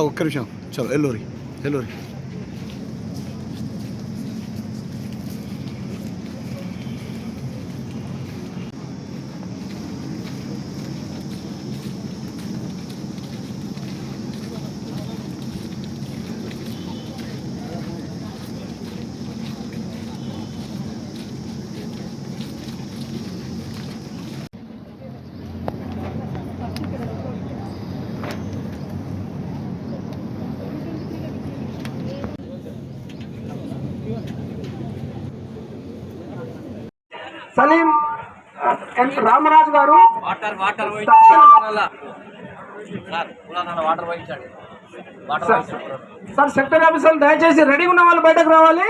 ఒక్క నిమిషం చలో ఎల్లూరి ఎల్లూరి సలీం రామరాజు గారు సార్ సెక్టర్ ఆఫీసర్లు దయచేసి రెడీ ఉన్న వాళ్ళు బయటకు రావాలి.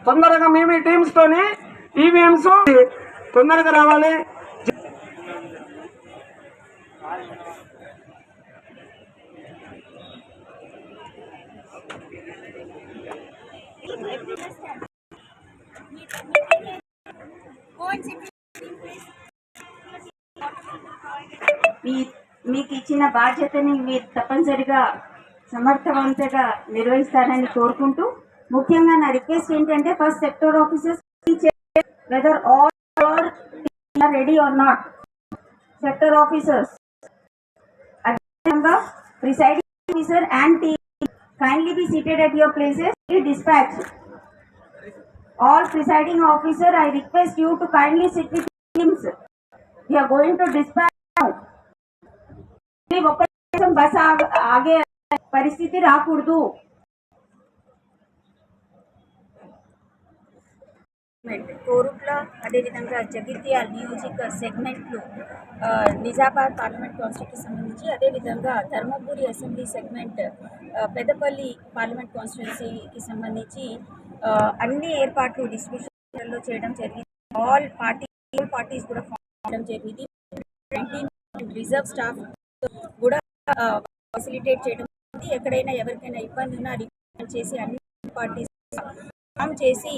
తొందరగా మీ టీమ్స్ తోని ఈవీఎంస్ తొందరగా రావాలి. మీకు ఇచ్చిన బాధ్యతని మీరు తప్పనిసరిగా సమర్థవంతంగా నిర్వహిస్తారని కోరుకుంటూ, ముఖ్యంగా నా రిక్వెస్ట్ ఏంటంటే first sector officers whether all ready or not, sector officers అదేవిధంగా presiding officer and team kindly be seated at your places. Dispatch all presiding officer, I request you to kindly sit with teams. We are going to dispatch now. Bus ఆగే పరిస్థితి రాకూడదు. కోరుట్ల అదేవిధంగా జగిత్యాల నియోజక సెగ్మెంట్లు, Nizamabad parliament కాన్స్టిట్యూన్సీకి సంబంధించి, అదేవిధంగా Dharmapuri assembly segment, Peddapalli parliament కాన్స్టిట్యూన్సీకి సంబంధించి అన్ని ఏర్పాట్లు డిస్ట్రిబ్యూషన్లో చేయడం జరిగింది. ఆల్ పార్టీస్ కూడా ఫామ్ చేయడం జరిగింది. రిజర్వ్ స్టాఫ్ కూడా ఫెసిలిటేట్ చేయడం జరిగింది. ఎక్కడైనా ఎవరికైనా ఇబ్బంది ఉన్నా రికమెండ్ చేసి అన్ని పార్టీస్ ఫామ్ చేసి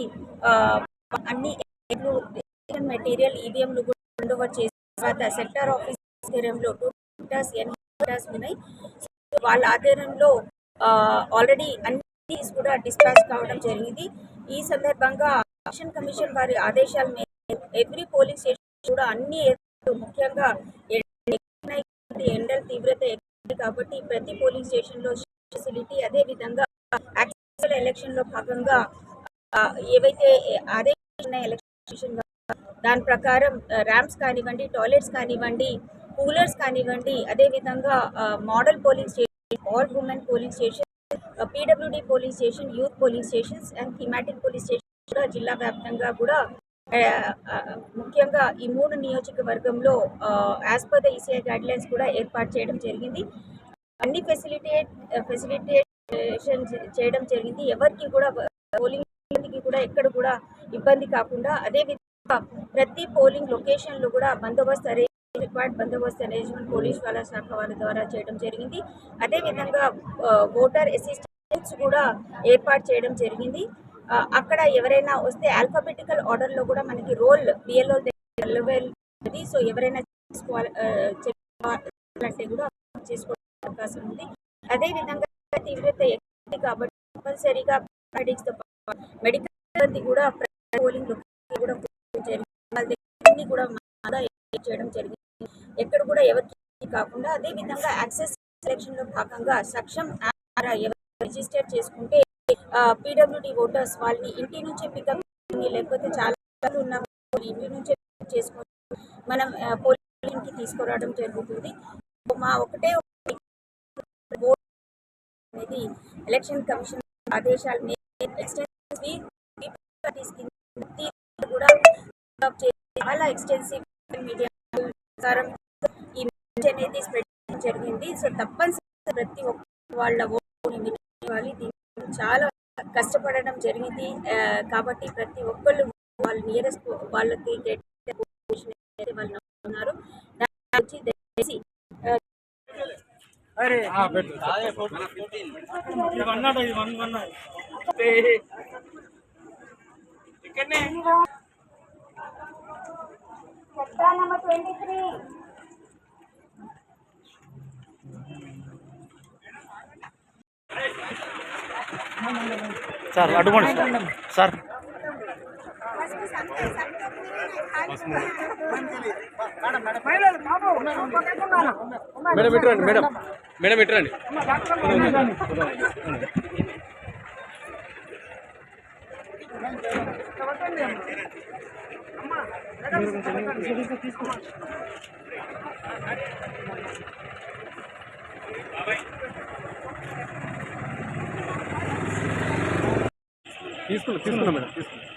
అన్ని మెటీరియల్ ఈవీఎంలు కూడా హ్యాండ్ ఓవర్ చేసిన తర్వాత సెక్టర్ ఆఫీస్ ఆధ్వర్యంలో 2 ఉన్నాయి. వాళ్ళ ఆధ్వర్యంలో ఆల్రెడీ అన్ని కూడా డిస్పాచ్ కావడం జరిగింది. ఈ సందర్భంగా ఎలక్షన్ కమిషన్ వారి ఆదేశాల మేరకు ఎవ్రీ పోలింగ్ స్టేషన్ కూడా అన్ని ముఖ్యంగా ఎండల తీవ్రత కాబట్టి ప్రతి పోలింగ్ స్టేషన్ లో ఫెసిలిటీ, అదేవిధంగా యాక్చువల్ ఎలక్షన్ లో భాగంగా ఏవైతే ఆదేశించిన ఎలక్షన్ దాని ప్రకారం ర్యాంప్స్ కానివ్వండి, టాయిలెట్స్ కానివ్వండి, కూలర్స్ కానివ్వండి, అదేవిధంగా model polling station, all women polling station PWD polling station, youth polling stations and thematic polling station కూడా జిల్లా వ్యాప్తంగా కూడా ముఖ్యంగా ఈ 3 నియోజకవర్గంలో as per the ECI guidelines కూడా ఏర్పాటు చేయడం జరిగింది. అన్ని ఫెసిలిటేషన్ చేయడం జరిగింది. ఎవరికి కూడా పోలింగ్ కూడా ఎక్కడ కూడా ఇబ్బంది కాకుండా, అదేవిధంగా ప్రతి పోలింగ్ లొకేషన్లో కూడా రిక్వైర్డ్ బందోబస్తు అరేంజ్మెంట్ పోలీస్ వాళ్ళ శాఖ వాళ్ళ ద్వారా చేయడం జరిగింది. అదేవిధంగా ఓటర్ అసిస్టెంట్స్ కూడా ఏర్పాటు చేయడం జరిగింది. అక్కడ ఎవరైనా వస్తే ఆల్ఫాబెటికల్ ఆర్డర్లో కూడా మనకి రోల్ బిఎల్ఓ లెవెల్, సో ఎవరైనా చేసుకోవాలంటే కూడా చేసుకోవడానికి అవకాశం ఉంది. అదేవిధంగా తీవ్రత ఎక్కువ కాబట్టి కంపల్సరీగా మెడికల్ సిబ్బంది కూడా పోలింగ్ కూడా కూడా చేయడం జరిగింది. ఎక్కడ కూడా ఎవరికి కాకుండా, అదేవిధంగా యాక్సెస్ సెలక్షన్లో భాగంగా సక్షం ఎవరు రిజిస్టర్ చేసుకుంటే పీడబ్ల్యూడి ఓటర్స్ వాళ్ళని ఇంటి నుంచే పికప్, లేకపోతే చాలా ఉన్న ఇంటి నుంచే చేసుకొని మనం పోలింగ్కి తీసుకురావడం జరుగుతుంది. మా ఒకటే అనేది ఎలక్షన్ కమిషన్ ఆదేశాల కూడా చాలా ఎక్స్టెన్సివ్ మీడియా ప్రకారం ఈ మెసేజ్ అనేది స్ప్రెడ్ జరిగింది. సో తప్పనిసరిగా ప్రతి ఒక్క వాళ్ళ ఓటుని వినాలి. దీనికి చాలా కష్టపడడం జరిగింది. కాబట్టి ప్రతి ఒక్కళ్ళు వాళ్ళ నియరెస్ట్ వాళ్ళకి వాళ్ళు ఉన్నారు. Number 23. సార్ అడ్డుకోండి సార్. మేడం ఇట్రండి, మేడం ఇట్రండి. తీసుకున్నా మేడం, తీసుకున్నా.